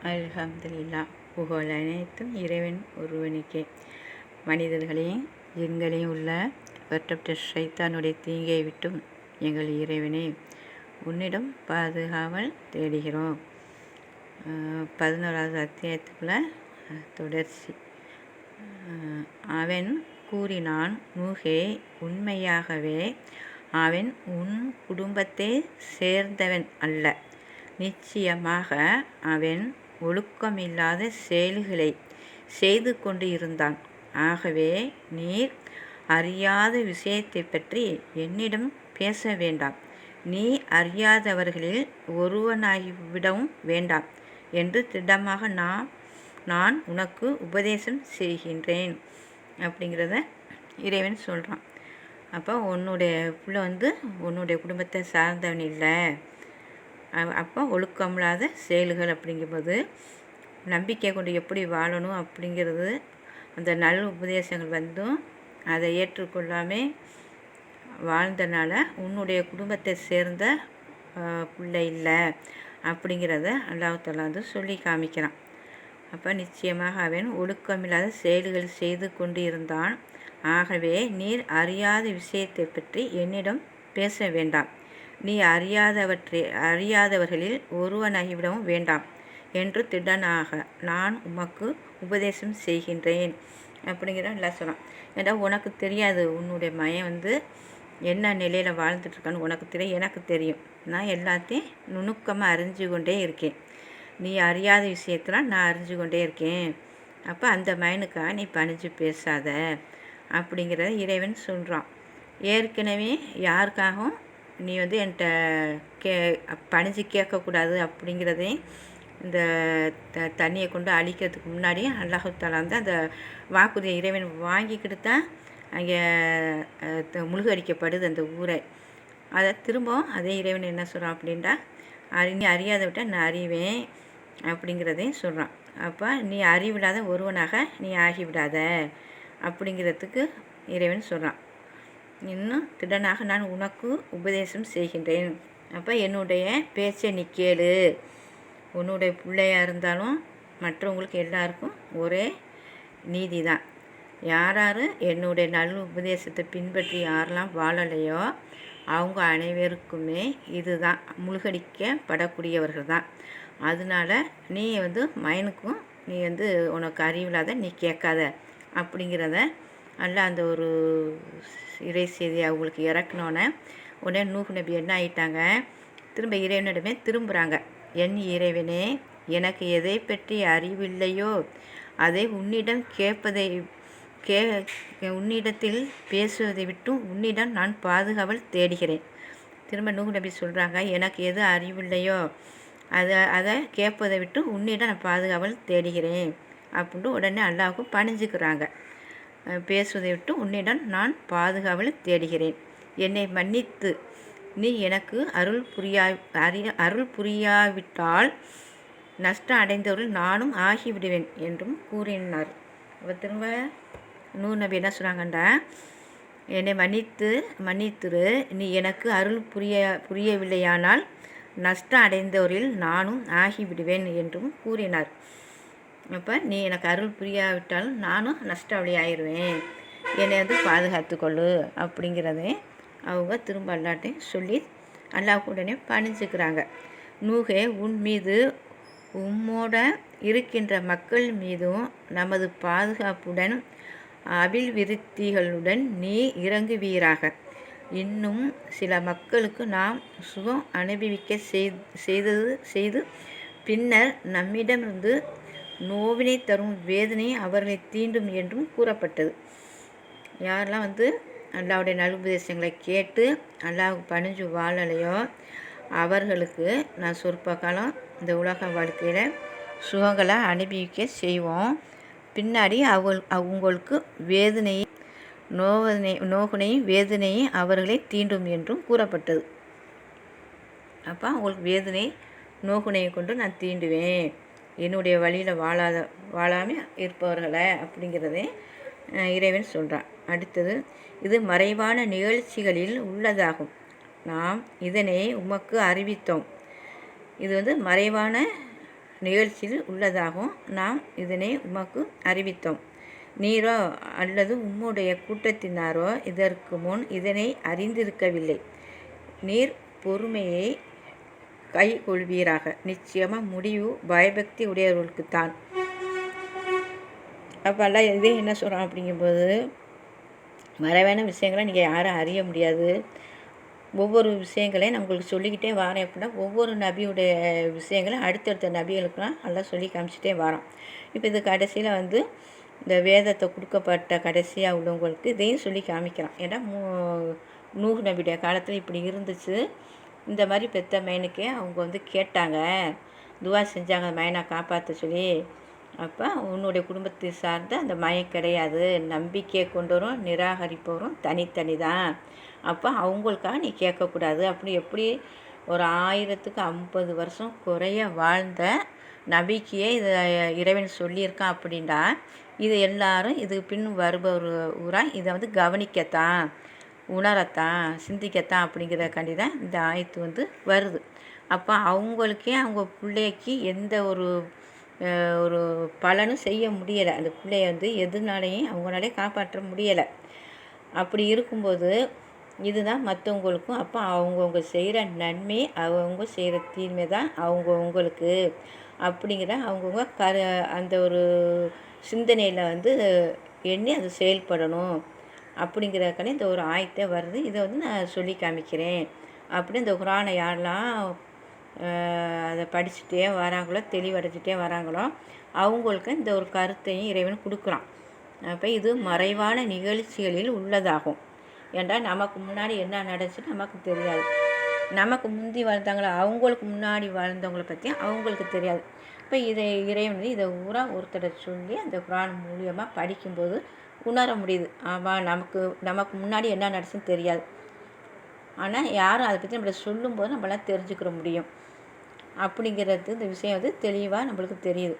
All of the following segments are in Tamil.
அல்ஹம்துலில்லா. புகழ் அனைத்தும் இறைவன் ஒருவனுக்கே. மனிதர்களையும் ஜின்களையும் உள்ள பற்றப்பட்ட ஷைத்தானுடைய தீங்கை விட்டும் எங்கள் இறைவனே உன்னிடம் பாதுகாவல் தேடுகிறோம். 11வது அத்தியாயத்துக்குள்ள தொடர்ச்சி. அவன் கூறினான், நூகே, உண்மையாகவே அவன் உன் குடும்பத்தை சேர்ந்தவன் அல்ல. நிச்சயமாக அவன் ஒழுக்கமில்லாத செயல்களை செய்து கொண்டு இருந்தான். ஆகவே நீர் அறியாத விஷயத்தை பற்றி என்னிடம் பேச வேண்டாம். நீ அறியாதவர்களில் ஒருவனாகிவிடவும் வேண்டாம் என்று திடமாக நான் உனக்கு உபதேசம் செய்கின்றேன் அப்படிங்கிறத இறைவன் சொல்கிறான். அப்போ உன்னுடைய பிள்ளை உன்னுடைய குடும்பத்தை சார்ந்தவன் இல்லை. அப்போ ஒழுக்கமில்லாத செயல்கள் அப்படிங்கும்போது நம்பிக்கை கொண்டு எப்படி வாழணும் அப்படிங்கிறது அந்த நல்ல உபதேசங்கள் அதை ஏற்றுக்கொள்ளாமல் வாழ்ந்தனால உன்னுடைய குடும்பத்தை சேர்ந்த பிள்ளை இல்லை அப்படிங்கிறத அல்லாஹ் தஆலா சொல்லி காமிக்கிறான். அப்போ நிச்சயமாக அவன் ஒழுக்கமில்லாத செயல்கள் செய்து கொண்டு இருந்தான். ஆகவே நீர் அறியாத விஷயத்தை பற்றி என்னிடம் பேச வேண்டாம். நீ அறியாதவர்களில் ஒருவனாகிவிடவும் வேண்டாம் என்று திடனாக நான் உமக்கு உபதேசம் செய்கின்றேன் அப்படிங்கிற எல்லாம் சொன்னான். ஏன்னா உனக்கு தெரியாது உன்னுடைய மகன் என்ன நிலையில் வாழ்ந்துட்டுருக்கான்னு உனக்கு தெரியும், எனக்கு தெரியும். நான் எல்லாத்தையும் நுணுக்கமாக அறிஞ்சு கொண்டே இருக்கேன். நீ அறியாத விஷயத்தெலாம் நான் அறிஞ்சு கொண்டே இருக்கேன். அப்போ அந்த மகனுக்காக நீ பணிஞ்சு பேசாத அப்படிங்கிறத இறைவன் சொல்கிறான். ஏற்கனவே யாருக்காகவும் நீ என்கிட்ட பணிஞ்சு கேட்கக்கூடாது அப்படிங்கிறதையும் இந்த தண்ணியை கொண்டு அழிக்கிறதுக்கு முன்னாடி அல்லாஹ் தஆலா அந்த வாக்குறுதியை இறைவன் வாங்கிக்கிட்டு தான் அங்கே முழுகடிக்கப்படுது அந்த ஊரை. அதை திரும்பவும் அதே இறைவன் என்ன சொல்கிறான் அப்படின்டா, நீ அறியாத விட்டால் நான் அறிவேன் அப்படிங்கிறதையும் சொல்கிறான். அப்போ நீ அறிவில்லாத ஒருவனாக நீ ஆகிவிடாத அப்படிங்கிறதுக்கு இறைவன் சொல்கிறான். இன்னும் திடனாக நான் உனக்கு உபதேசம் செய்கின்றேன். அப்போ என்னுடைய பேச்சை நீ கேளு. உன்னுடைய பிள்ளையாக இருந்தாலும் மற்றவங்களுக்கு எல்லாருக்கும் ஒரே நீதி தான். யார் என்னுடைய நல்ல உபதேசத்தை பின்பற்றி யாரெல்லாம் வாழலையோ அவங்க அனைவருக்குமே இதுதான் முழுகடிக்கப்படக்கூடியவர்கள் தான். அதனால நீ மயனுக்கும் நீ உனக்கு அறிவில்லாத நீ கேட்காத அப்படிங்கிறத அல்லாஹ் அந்த ஒரு இறை செய்தி அவங்களுக்கு இறக்குனோன்னே உடனே நூஹ் நபி என்ன ஆகிட்டாங்க, திரும்ப இறைவனிடமே திரும்புகிறாங்க. என் இறைவனே, எனக்கு எதை பற்றி அறிவில்லையோ அதை உன்னிடம் உன்னிடத்தில் பேசுவதை விட்டும் உன்னிடம் நான் பாதுகாவல் தேடுகிறேன். திரும்ப நூஹ் நபி சொல்கிறாங்க, எனக்கு எது அறிவில்லையோ அதை கேட்பதை விட்டு உன்னிடம் நான் பாதுகாவல் தேடுகிறேன் அப்படின்ட்டு உடனே அல்லாஹ்வுக்கு பணிஞ்சுக்கிறாங்க. பேசுவதை விட்டு உன்னிடம் நான் பாதுகாவல் தேடுகிறேன். என்னை மன்னித்து நீ எனக்கு அருள் புரியாவிட்டால் நஷ்டம் அடைந்தவர்கள் நானும் ஆகிவிடுவேன் என்றும் கூறினார். அவர் திரும்ப நூஹ் நபி என்ன சொன்னாங்கண்டா, என்னை மன்னித்துரு, நீ எனக்கு அருள் புரியவில்லையானால் நஷ்டம் அடைந்தவரில் நானும் ஆகிவிடுவேன் என்றும் கூறினார். அப்போ நீ எனக்கு அருள் புரியாவிட்டால் நானும் நஷ்டவழி ஆயிடுவேன், என்னை பாதுகாத்துக்கொள்ளு அப்படிங்கிறதே அவங்க திரும்ப அல்லாட்டையும் சொல்லி அல்லாஹ் உடனே பணிஞ்சுக்கிறாங்க. நூகே, உன் மீது உம்மோட இருக்கின்ற மக்கள் மீதும் நமது பாதுகாப்புடன் அபிவிருத்திகளுடன் நீ இறங்குவீராக. இன்னும் சில மக்களுக்கு நாம் சுகம் அனுபவிக்க செய்து பின்னர் நம்மிடமிருந்து நோவினை தரும் வேதனை அவர்களை தீண்டும் என்றும் கூறப்பட்டது. யாரெல்லாம் அல்லாஹ்வுடைய நலுபதேசங்களை கேட்டு அல்லாஹ் பணிஞ்சு வாழலையோ அவர்களுக்கு நான் சொற்ப காலம் இந்த உலக வாழ்க்கையில் சுகங்களை அனுபவிக்க செய்வோம். பின்னாடி அவங்களுக்கு நோகனையும் வேதனையும் அவர்களை தீண்டும் என்றும் கூறப்பட்டது. அப்போ அவங்களுக்கு வேதனை நோகுனையை கொண்டு நான் தீண்டுவேன், என்னுடைய வழியில் வாழாமல் இருப்பவர்களை அப்படிங்கிறதே இறைவன் சொல்கிறான். அடுத்தது, இது மறைவான நிகழ்ச்சிகளில் உள்ளதாகும். நாம் இதனை உமக்கு அறிவித்தோம். இது மறைவான நிகழ்ச்சியில் உள்ளதாகவும் நாம் இதனை உமக்கு அறிவித்தோம். நீரோ அல்லது உம்முடைய கூட்டத்தினாரோ இதற்கு முன் இதனை அறிந்திருக்கவில்லை. நீர் பொறுமையை கை கொள்வீராக. நிச்சயமாக முடிவு பயபக்தி உடையவர்களுக்குத்தான். அப்போல்லாம் இதே என்ன சொல்கிறோம் அப்படிங்கும்போது, மறைவான விஷயங்களை நீங்கள் யாரும் அறிய முடியாது. ஒவ்வொரு விஷயங்களையும் நான் உங்களுக்கு சொல்லிக்கிட்டே வரேன். அப்படின்னா ஒவ்வொரு நபியுடைய விஷயங்களும் அடுத்தடுத்த நபிகளுக்கெல்லாம் எல்லாம் சொல்லி காமிச்சிட்டே வரோம். இப்போ இது கடைசியில் வந்து இந்த வேதத்தை கொடுக்கப்பட்ட கடைசியாக உள்ளவங்களுக்கு இதையும் சொல்லி காமிக்கிறோம். ஏன்னா நூஹ் நபியுடைய காலத்தில் இப்படி இருந்துச்சு. இந்த மாதிரி பெத்த மைனுக்கே அவங்க வந்து கேட்டாங்க, துவா செஞ்சாங்க மைனை காப்பாற்ற சொல்லி. அப்போ உன்னுடைய குடும்பத்தை சார்ந்த அந்த மயம் கிடையாது, நம்பிக்கையை கொண்டு வரும் நிராகரிப்பவரும் தனித்தனி தான். அப்போ அவங்களுக்காக நீ கேட்கக்கூடாது. அப்படி எப்படி ஒரு 1050 வருஷம் குறைய வாழ்ந்த நபிக்கையே இதை இறைவன் சொல்லியிருக்கான் அப்படின்னா, இது எல்லாரும் இதுக்கு பின் வருபவர் ஊராக இதை வந்து கவனிக்கத்தான், உணரத்தான், சிந்திக்கத்தான் அப்படிங்கிறக்காண்டி தான் இந்த ஆயத்து வந்து வருது. அப்போ அவங்களுக்கே அவங்க பிள்ளைக்கு எந்த ஒரு பலனும் செய்ய முடியலை. அந்த பிள்ளைய வந்து எதுனாலையும் அவங்களாலே காப்பாற்ற முடியலை. அப்படி இருக்கும்போது இதுதான் மற்றவங்களுக்கும். அப்போ அவங்கவுங்க செய்கிற நன்மை அவங்க செய்கிற தீமை தான் அவங்கவுங்களுக்கு அப்படிங்கிற அவங்கவுங்க அந்த ஒரு சிந்தனையில் வந்து எண்ணி அது செயல்படணும் அப்படிங்கிறதுக்கான இந்த ஒரு ஆயத்தை வருது. இதை வந்து நான் சொல்லி காமிக்கிறேன். அப்படி இந்த குரானை யாரெல்லாம் அதை படிச்சுட்டே வராங்களோ, தெளிவடைஞ்சிட்டே வராங்களோ, அவங்களுக்கு இந்த ஒரு கருத்தையும் இறைவன் கொடுக்குறான். அப்போ இது மறைவான நிகழ்ச்சிகளில் உள்ளதாகும். ஏன்டா நமக்கு முன்னாடி என்ன நடந்துச்சு நமக்கு தெரியாது. நமக்கு முந்தி வாழ்ந்தாங்களோ அவங்களுக்கு முன்னாடி வாழ்ந்தவங்கள பற்றி அவங்களுக்கு தெரியாது. இப்போ இதை இறைவன் இதை ஊரா ஒருத்தரை சொல்லி அந்த குரான் மூலியமாக படிக்கும்போது உணர முடியுது. ஆமாம், நமக்கு முன்னாடி என்ன நடந்துச்சுன்னு தெரியாது. ஆனால் யாரும் அதை பற்றி நம்மளை சொல்லும்போது நம்மளாம் தெரிஞ்சுக்கிற முடியும். அப்படிங்கிறது இந்த விஷயம் வந்து தெளிவாக நம்மளுக்கு தெரியுது.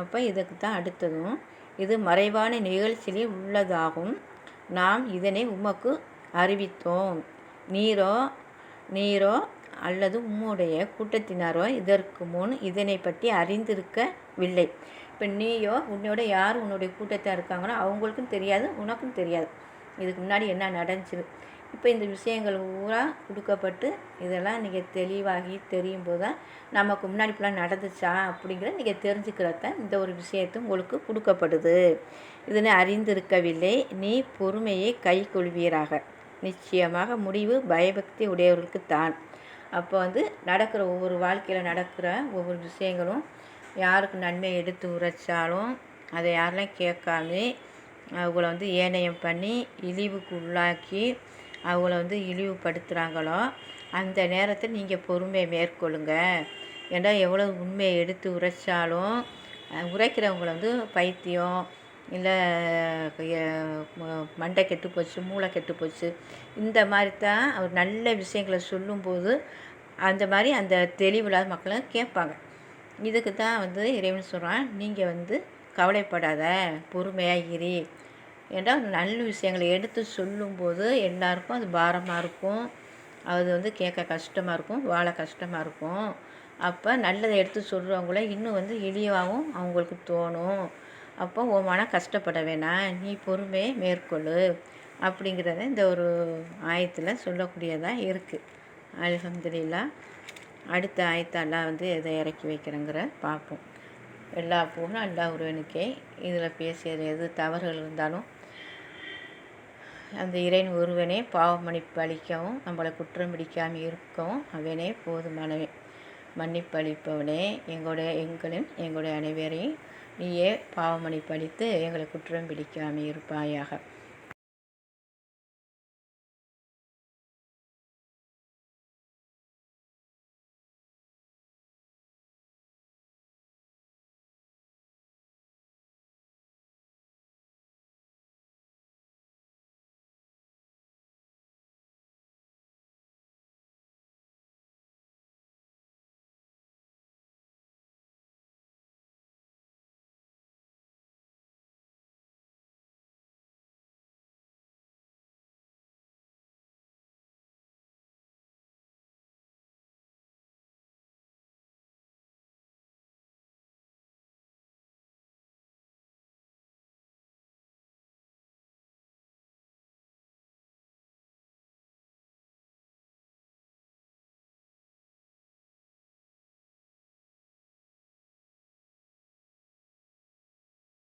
அப்போ இதுக்கு தான் அடுத்ததும், இது மறைவான நிகழ்ச்சியிலே உள்ளதாகும். நாம் இதனை உமக்கு அறிவித்தோம். நீரோ அல்லது உம்முடைய கூட்டத்தினாரோ இதற்கு முன் இதனை பற்றி அறிந்திருக்கவில்லை. இப்போ நீயோ உன்னோட யார் உன்னுடைய கூட்டத்தாக இருக்காங்களோ அவங்களுக்கும் தெரியாது, உனக்கும் தெரியாது இதுக்கு முன்னாடி என்ன நடந்துச்சு. இப்போ இந்த விஷயங்கள் ஊரா கொடுக்கப்பட்டு இதெல்லாம் நீங்கள் தெளிவாகி தெரியும் போது தான் நமக்கு முன்னாடி இப்படிலாம் நடந்துச்சா அப்படிங்கிற நீங்கள் தெரிஞ்சுக்கிறத இந்த ஒரு விஷயத்தை உங்களுக்கு கொடுக்கப்படுது. இதனை அறிந்திருக்கவில்லை. நீ பொறுமையை கை கொள்வீராக. நிச்சயமாக முடிவு பயபக்தி உடையவர்களுக்கு தான். அப்போ வந்து நடக்கிற ஒவ்வொரு வாழ்க்கையில் நடக்கிற ஒவ்வொரு விஷயங்களும் யாருக்கு நன்மை எடுத்து உரைச்சாலும் அதை யாரெல்லாம் கேட்காம அவங்கள வந்து ஏனையம் பண்ணி இழிவுக்கு உள்ளாக்கி அவங்கள வந்து இழிவுபடுத்துகிறாங்களோ அந்த நேரத்தில் நீங்கள் பொறுமையை மேற்கொள்ளுங்க. ஏன்னா எவ்வளோ உண்மையை எடுத்து உரைச்சாலும் உரைக்கிறவங்கள வந்து பைத்தியம் இல்லை மண்டை கெட்டு போச்சு, மூளை கெட்டு போச்சு, இந்த மாதிரி தான் அவர் நல்ல விஷயங்களை சொல்லும்போது அந்த மாதிரி அந்த தெளிவில்லாத மக்களும் கேட்பாங்க. இதுக்கு தான் வந்து இறைவன் சொல்கிறான், நீங்கள் வந்து கவலைப்படாத, பொறுமையாக இரு. ஏன்னா நல்ல விஷயங்களை எடுத்து சொல்லும்போது எல்லாருக்கும் அது பாரமாக இருக்கும், அது வந்து கேட்க கஷ்டமாக இருக்கும், வாழ கஷ்டமாக இருக்கும். அப்போ நல்லதை எடுத்து சொல்கிறவங்கள இன்னும் வந்து இழிவாகவும் அவங்களுக்கு தோணும். அப்போ உன் மனம் கஷ்டப்பட வேணாம், நீ பொறுமையை மேற்கொள்ளு அப்படிங்கிறத இந்த ஒரு ஆயத்தில் சொல்லக்கூடியதாக இருக்குது. அல்ஹம்துலில்லாஹ். அடுத்த ஆயத்தெல்லாம் வந்து எதை இறக்கி வைக்கிறேங்கிற பார்ப்போம். எல்லா புகழும் அல்லாஹ் ஒருவனுக்கே. இதில் பேசியது எது தவறுகள் இருந்தாலும் அந்த இறைவன் ஒருவனே பாவ மன்னிப்பு அளிக்கவும் நம்மளை குற்றம் பிடிக்காமல் இருக்கவும் அவனே போதுமானவன். மன்னிப்பு அளிப்பவனே, எங்களுடைய அனைவரையும் நீயே பாவ மன்னிப்பு அளித்து எங்களை குற்றம் பிடிக்காமல் இருப்பாயாக.